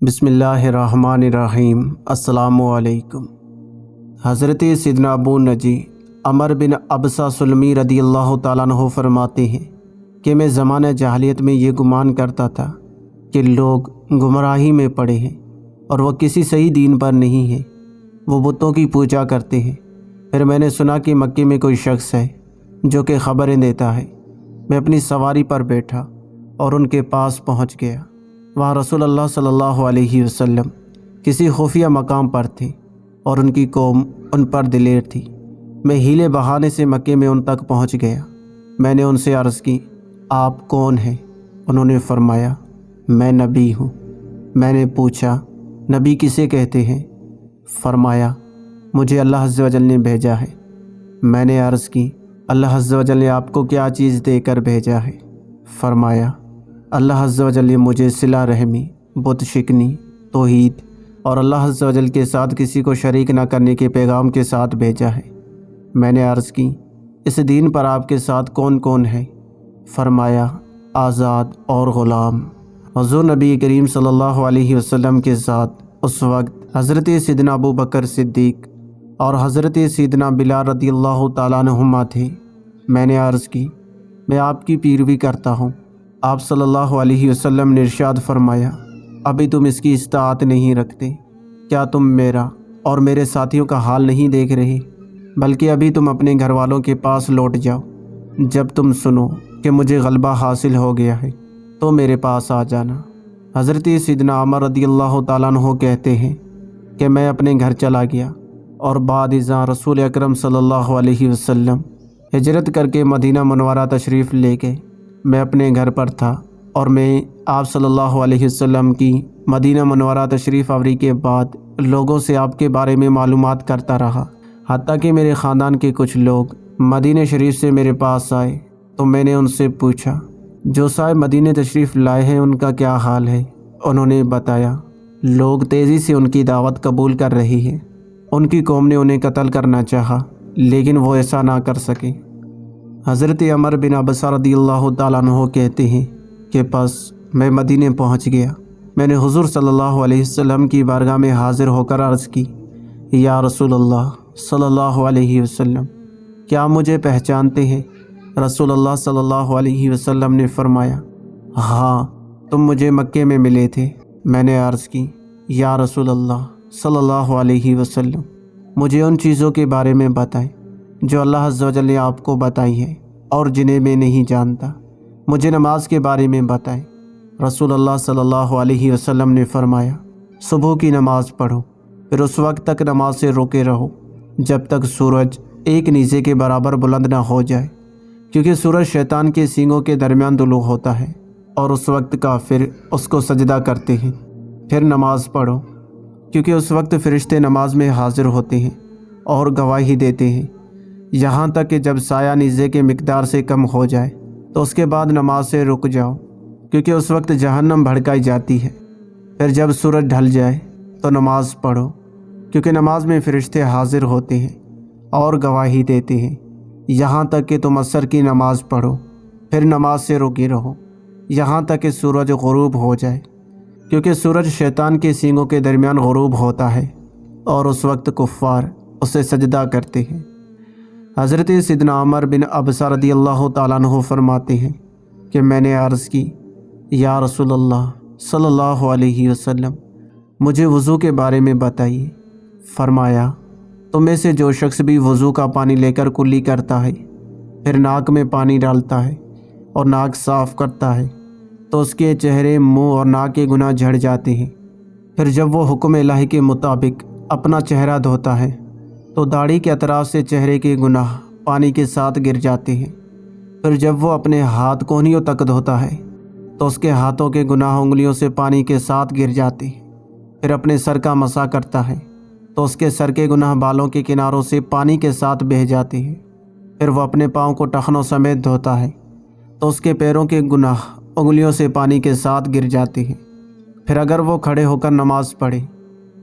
بسم اللہ الرحمن الرحیم۔ السلام علیکم۔ حضرت سیدنا ابو نجی عمر بن ابسہ سلمی رضی اللہ تعالیٰ عنہ فرماتے ہیں کہ میں زمانہ جاہلیت میں یہ گمان کرتا تھا کہ لوگ گمراہی میں پڑے ہیں اور وہ کسی صحیح دین پر نہیں ہیں، وہ بتوں کی پوجا کرتے ہیں۔ پھر میں نے سنا کہ مکے میں کوئی شخص ہے جو کہ خبریں دیتا ہے۔ میں اپنی سواری پر بیٹھا اور ان کے پاس پہنچ گیا۔ وہاں رسول اللہ صلی اللہ علیہ وسلم کسی خفیہ مقام پر تھے اور ان کی قوم ان پر دلیر تھی۔ میں ہیلے بہانے سے مکے میں ان تک پہنچ گیا۔ میں نے ان سے عرض کی، آپ کون ہیں؟ انہوں نے فرمایا، میں نبی ہوں۔ میں نے پوچھا، نبی کسے کہتے ہیں؟ فرمایا، مجھے اللہ عز و جل نے بھیجا ہے۔ میں نے عرض کی، اللہ عز و جل نے آپ کو کیا چیز دے کر بھیجا ہے؟ فرمایا، اللہ عز و جل نے مجھے صلہ رحمی، بت شکنی، توحید اور اللہ عز و جل کے ساتھ کسی کو شریک نہ کرنے کے پیغام کے ساتھ بھیجا ہے۔ میں نے عرض کی، اس دین پر آپ کے ساتھ کون کون ہے؟ فرمایا، آزاد اور غلام۔ حضور نبی کریم صلی اللہ علیہ وسلم کے ساتھ اس وقت حضرت سیدنا ابو بکر صدیق اور حضرت سیدنا بلال رضی اللہ تعالیٰ عنہما تھے۔ میں نے عرض کی، میں آپ کی پیروی کرتا ہوں۔ آپ صلی اللہ علیہ وسلم نے ارشاد فرمایا، ابھی تم اس کی استطاعت نہیں رکھتے، کیا تم میرا اور میرے ساتھیوں کا حال نہیں دیکھ رہے؟ بلکہ ابھی تم اپنے گھر والوں کے پاس لوٹ جاؤ۔ جب تم سنو کہ مجھے غلبہ حاصل ہو گیا ہے تو میرے پاس آ جانا۔ حضرت سیدنا عمر رضی اللہ تعالیٰ عنہ کہتے ہیں کہ میں اپنے گھر چلا گیا اور بعد ازاں رسول اکرم صلی اللہ علیہ وسلم ہجرت کر کے مدینہ منورہ تشریف لے گئے۔ میں اپنے گھر پر تھا اور میں آپ صلی اللہ علیہ وسلم کی مدینہ منورہ تشریف آوری کے بعد لوگوں سے آپ کے بارے میں معلومات کرتا رہا، حتیٰ کہ میرے خاندان کے کچھ لوگ مدینہ شریف سے میرے پاس آئے تو میں نے ان سے پوچھا، جو صاحب مدینہ تشریف لائے ہیں ان کا کیا حال ہے؟ انہوں نے بتایا، لوگ تیزی سے ان کی دعوت قبول کر رہی ہے۔ ان کی قوم نے انہیں قتل کرنا چاہا لیکن وہ ایسا نہ کر سکے۔ حضرت عمر بن ابسہ رضی اللہ تعالیٰ عنہ کہتے ہیں کہ پس میں مدینہ پہنچ گیا۔ میں نے حضور صلی اللہ علیہ وسلم کی بارگاہ میں حاضر ہو کر عرض کی، یا رسول اللہ صلی اللہ علیہ وسلم، کیا مجھے پہچانتے ہیں؟ رسول اللہ صلی اللہ علیہ وسلم نے فرمایا، ہاں، تم مجھے مکے میں ملے تھے۔ میں نے عرض کی، یا رسول اللہ صلی اللہ علیہ وسلم، مجھے ان چیزوں کے بارے میں بتائیں جو اللہ عز و جل نے آپ کو بتائی ہیں اور جنہیں میں نہیں جانتا۔ مجھے نماز کے بارے میں بتائیں۔ رسول اللہ صلی اللہ علیہ وسلم نے فرمایا، صبح کی نماز پڑھو، پھر اس وقت تک نماز سے روکے رہو جب تک سورج ایک نیزے کے برابر بلند نہ ہو جائے، کیونکہ سورج شیطان کے سینگوں کے درمیان طلوع ہوتا ہے اور اس وقت کافر اس کو سجدہ کرتے ہیں۔ پھر نماز پڑھو، کیونکہ اس وقت فرشتے نماز میں حاضر ہوتے ہیں اور گواہی دیتے ہیں، یہاں تک کہ جب سایہ نیزے کے مقدار سے کم ہو جائے تو اس کے بعد نماز سے رک جاؤ، کیونکہ اس وقت جہنم بھڑکائی جاتی ہے۔ پھر جب سورج ڈھل جائے تو نماز پڑھو، کیونکہ نماز میں فرشتے حاضر ہوتے ہیں اور گواہی دیتے ہیں، یہاں تک کہ تم عصر کی نماز پڑھو۔ پھر نماز سے رکے رہو یہاں تک کہ سورج غروب ہو جائے، کیونکہ سورج شیطان کے سینگوں کے درمیان غروب ہوتا ہے اور اس وقت کفار اسے سجدہ کرتے ہیں۔ حضرت سیدنا عمر بن ابسہ رضی اللہ تعالیٰ عنہ فرماتے ہیں کہ میں نے عرض کی، یا رسول اللہ صلی اللہ علیہ وسلم، مجھے وضو کے بارے میں بتائیے۔ فرمایا، تم میں سے جو شخص بھی وضو کا پانی لے کر کلی کرتا ہے، پھر ناک میں پانی ڈالتا ہے اور ناک صاف کرتا ہے تو اس کے چہرے، منہ اور ناک کے گناہ جھڑ جاتے ہیں۔ پھر جب وہ حکم الہی کے مطابق اپنا چہرہ دھوتا ہے تو داڑھی کے اطراف سے چہرے کے گناہ پانی کے ساتھ گر جاتے ہیں۔ پھر جب وہ اپنے ہاتھ کونیوں تک دھوتا ہے تو اس کے ہاتھوں کے گناہ انگلیوں سے پانی کے ساتھ گر جاتے ہیں۔ پھر اپنے سر کا مسح کرتا ہے تو اس کے سر کے گناہ بالوں کے کناروں سے پانی کے ساتھ بہہ جاتے ہیں۔ پھر وہ اپنے پاؤں کو ٹخنوں سمیت دھوتا ہے تو اس کے پیروں کے گناہ انگلیوں سے پانی کے ساتھ گر جاتے ہیں۔ پھر اگر وہ کھڑے ہو کر نماز پڑھے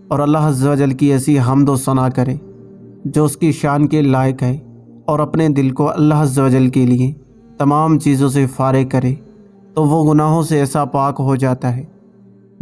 اور اللہ عز و جل کی ایسی حمد و ثنا کرے جو اس کی شان کے لائق ہے اور اپنے دل کو اللہ عز و جل کے لیے تمام چیزوں سے فارغ کرے تو وہ گناہوں سے ایسا پاک ہو جاتا ہے